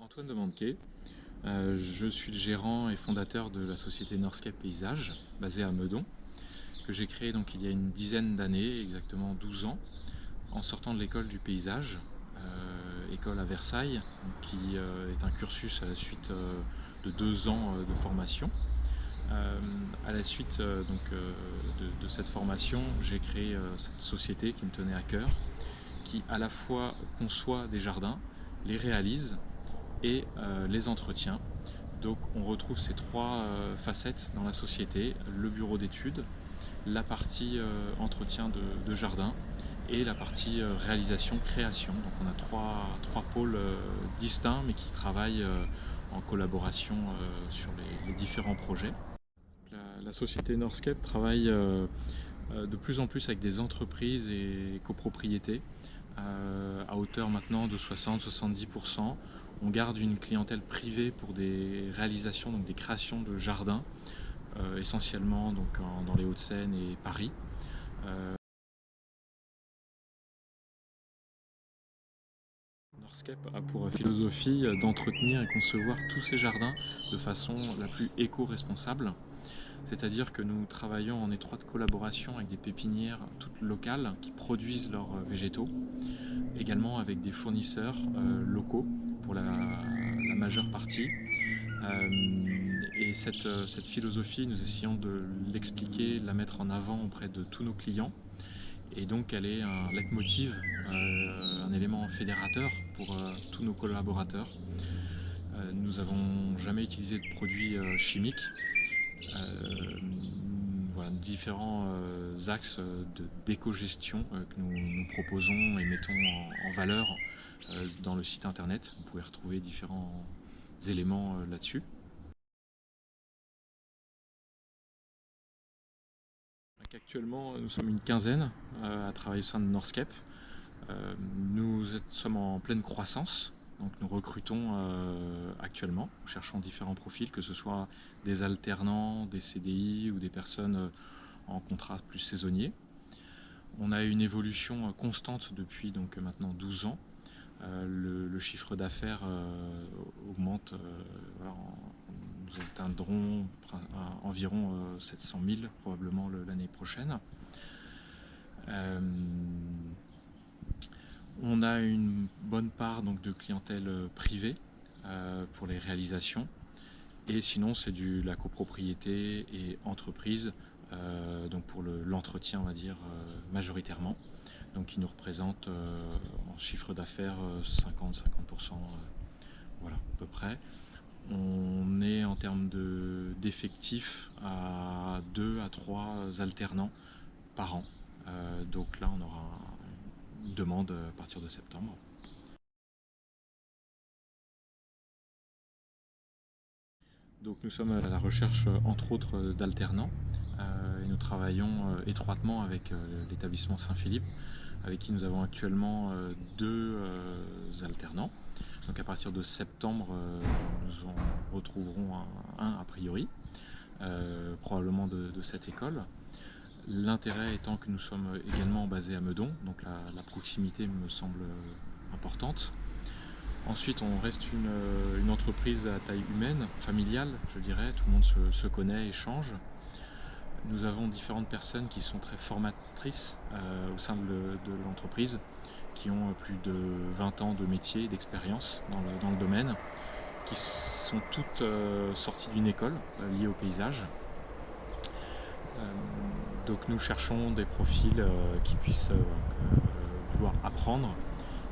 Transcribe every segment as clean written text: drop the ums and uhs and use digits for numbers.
Antoine de Manquet, je suis le gérant et fondateur de la société Northscape Paysage, basée à Meudon, que j'ai créée donc il y a une dizaine d'années, exactement 12 ans, en sortant de l'école du paysage, école à Versailles, qui est un cursus à la suite de 2 ans de formation. À la suite de cette formation, j'ai créé cette société qui me tenait à cœur, qui à la fois conçoit des jardins, les réalise et les entretient. Donc on retrouve ces trois facettes dans la société: le bureau d'études, la partie entretien de jardin et la partie réalisation, création. Donc on a trois pôles distincts mais qui travaillent en collaboration sur les différents projets. La société Northscape travaille de plus en plus avec des entreprises et copropriétés à hauteur maintenant de 60-70%. On garde une clientèle privée pour des réalisations, donc des créations de jardins, essentiellement donc dans les Hauts-de-Seine et Paris. Northscape a pour philosophie d'entretenir et concevoir tous ces jardins de façon la plus éco-responsable. C'est-à-dire que nous travaillons en étroite collaboration avec des pépinières toutes locales qui produisent leurs végétaux, également avec des fournisseurs locaux pour la majeure partie. Et cette philosophie, nous essayons de l'expliquer, de la mettre en avant auprès de tous nos clients. Et donc elle est un leitmotiv, un élément fédérateur pour tous nos collaborateurs. Nous n'avons jamais utilisé de produits chimiques. Voilà, différents axes d'éco-gestion que nous proposons et mettons en valeur dans le site internet. Vous pouvez retrouver différents éléments là-dessus. Actuellement, nous sommes une quinzaine à travailler au sein de Northscape. Nous sommes en pleine croissance. Donc nous recrutons actuellement, nous cherchons différents profils, que ce soit des alternants, des CDI ou des personnes en contrat plus saisonnier. On a une évolution constante depuis donc maintenant 12 ans. Le chiffre d'affaires augmente, voilà, nous atteindrons environ 700 000 probablement l'année prochaine. On a une bonne part donc, de clientèle privée pour les réalisations, et sinon c'est la copropriété et entreprise, donc pour l'entretien on va dire majoritairement, donc qui nous représente en chiffre d'affaires 50-50%, voilà à peu près. On est en termes d'effectifs à 2 à 3 alternants par an, donc là on aura une demande à partir de septembre. Donc nous sommes à la recherche entre autres d'alternants et nous travaillons étroitement avec l'établissement Saint-Philippe, avec qui nous avons actuellement 2 alternants. Donc à partir de septembre, nous en retrouverons un a priori, probablement de cette école. L'intérêt étant que nous sommes également basés à Meudon, donc la proximité me semble importante. Ensuite, on reste une entreprise à taille humaine, familiale, je dirais. Tout le monde se connaît, échange. Nous avons différentes personnes qui sont très formatrices au sein de l'entreprise, qui ont plus de 20 ans de métier, d'expérience dans le domaine, qui sont toutes sorties d'une école liée au paysage. Donc nous cherchons des profils qui puissent vouloir apprendre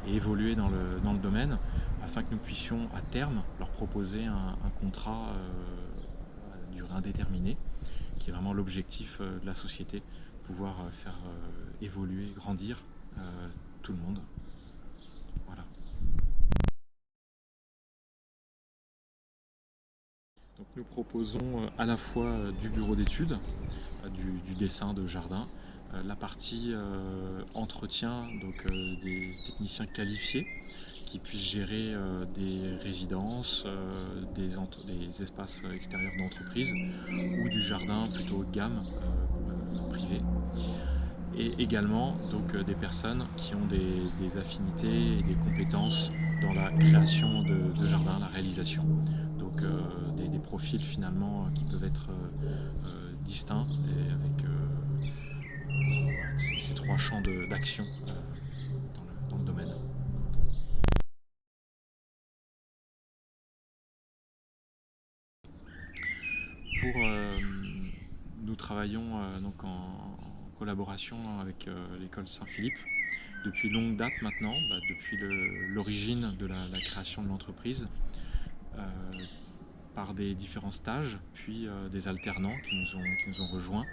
et évoluer dans le domaine, afin que nous puissions à terme leur proposer un contrat à durée indéterminée, qui est vraiment l'objectif de la société, pouvoir faire évoluer, grandir tout le monde. Voilà. Donc nous proposons à la fois du bureau d'études, du dessin de jardin, la partie entretien, donc des techniciens qualifiés qui puissent gérer des résidences, des espaces extérieurs d'entreprise ou du jardin plutôt haut de gamme, privé. et également donc, des personnes qui ont des affinités et des compétences dans la création de jardins, la réalisation. Donc des profils finalement qui peuvent être distincts et avec voilà, ces trois champs d'action dans le domaine. Nous travaillons donc en collaboration avec l'école Saint-Philippe depuis longue date maintenant, depuis l'origine de la création de l'entreprise, par des différents stages, puis des alternants qui nous ont rejoints.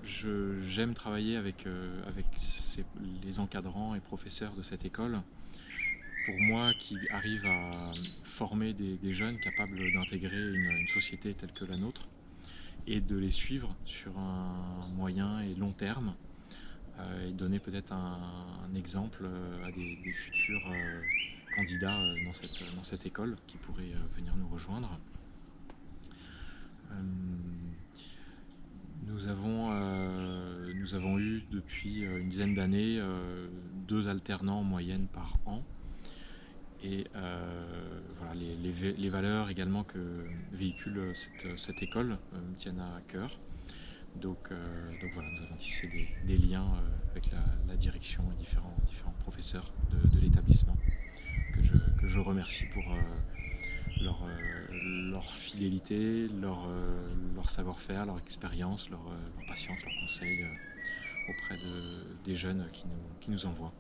J'aime travailler avec les encadrants et professeurs de cette école. Pour moi, qui arrive à former des jeunes capables d'intégrer une société telle que la nôtre et de les suivre sur un moyen et long terme, et donner peut-être un exemple à des futurs candidats dans cette école qui pourraient venir nous rejoindre. Nous avons eu depuis une dizaine d'années 2 alternants en moyenne par an. Et voilà, les valeurs également que véhicule cette école me tiennent à cœur. Donc voilà, nous avons tissé des liens avec la direction et différents professeurs de l'établissement que je remercie pour leur fidélité, leur savoir-faire, leur expérience, leur patience, leurs conseils auprès des jeunes qui nous envoient.